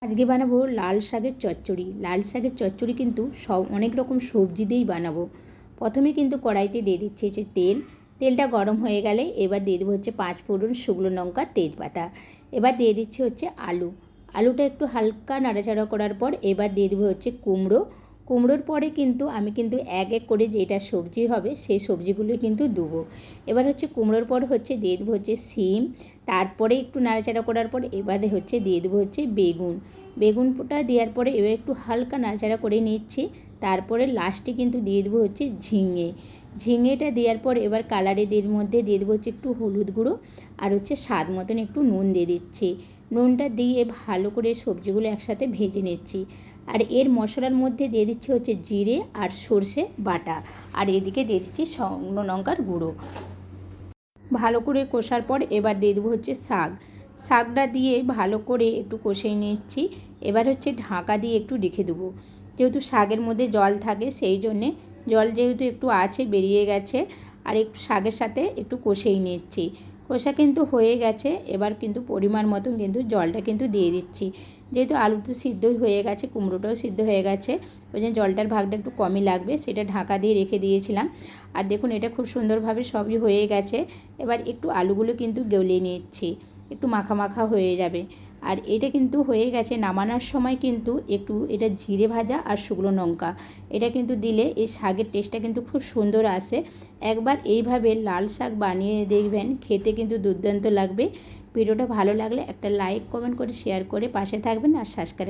আজকে বানাবো লাল শাকের চচ্চড়ি। লাল শাকের চচ্চড়ি কিন্তু অনেক রকম সবজি দিয়েই বানাবো। প্রথমে কিন্তু কড়াইতে দিয়ে দিচ্ছি হচ্ছে তেল। তেলটা গরম হয়ে গেলে এবার দিয়ে দেবো হচ্ছে 5 ফোড়ন, শুকনো লঙ্কা, তেজপাতা। এবার দিয়ে দিচ্ছি হচ্ছে আলুটা একটু হালকা নাড়াচাড়া করার পর এবার দিয়ে দেবো হচ্ছে কুমড়োর পরে কিন্তু আমি কিন্তু এক এক করে যেটা সবজি হবে সেই সবজিগুলোই কিন্তু দেবো। এবার হচ্ছে কুমড়োর পর হচ্ছে দিয়ে দেবো হচ্ছে সিম, তারপরে একটু নাড়াচাড়া করার পর এবারে হচ্ছে দিয়ে দেবো হচ্ছে বেগুনটা দেওয়ার পরে এবার একটু হালকা নাড়াচাড়া করে নিচ্ছি। তারপরে লাস্টে কিন্তু দিয়ে দেবো হচ্ছে ঝিঙেটা দেওয়ার পর এবার কালারের মধ্যে দিয়ে দেবো হচ্ছে একটু হলুদ গুঁড়ো আর হচ্ছে স্বাদ মতন একটু নুন দিয়ে দিচ্ছি। নুনটা দিয়ে ভালো করে সবজিগুলো একসাথে ভেজে নিচ্ছি। আর এর মশলার মধ্যে দিয়ে দিচ্ছি হচ্ছে জিরে আর সর্ষে বাটা, আর এদিকে দিয়ে দিচ্ছি শুকনো লঙ্কার গুঁড়ো। ভালো করে কষার পর এবার দিয়ে দেবো হচ্ছে শাকটা দিয়ে ভালো করে একটু কষিয়ে নিচ্ছি। এবার হচ্ছে ঢাকা দিয়ে একটু রেখে দেবো, যেহেতু শাকের মধ্যে জল থাকে সেই জন্যে জল যেহেতু একটু আছে বেরিয়ে গেছে, আর একটু শাকের সাথে একটু কষিয়ে নিচ্ছি। কষা কিন্তু হয়ে গেছে, এবার কিন্তু পরিমাণ মতন কিন্তু জলটা কিন্তু দিয়ে দিচ্ছি। যেহেতু আলু তো সিদ্ধই হয়ে গেছে, কুমড়োটাও সিদ্ধ হয়ে গেছে, ওই জন্য জলটার ভাগটা একটু কমই লাগবে, সেটা ঢাকা দিয়ে রেখে দিয়েছিলাম। আর দেখুন এটা খুব সুন্দরভাবে সবই হয়ে গেছে। এবার একটু আলুগুলো কিন্তু গলিয়ে নিচ্ছি, একটু মাখা মাখা হয়ে যাবে। আর এটা কিন্তু হয়ে গেছে। নামানোর সময় কিন্তু একটু এটা জিরে ভাজা আর শুকনো লঙ্কা এটা কিন্তু দিলে এই শাকের টেস্টটা কিন্তু খুব সুন্দর আসে। একবার এইভাবে লাল শাক বানিয়ে দেখবেন, খেতে কিন্তু দুর্দান্ত লাগবে। ভিডিওটা ভালো লাগলে একটা লাইক, কমেন্ট করে শেয়ার করে পাশে থাকবেন আর সাবস্ক্রাইব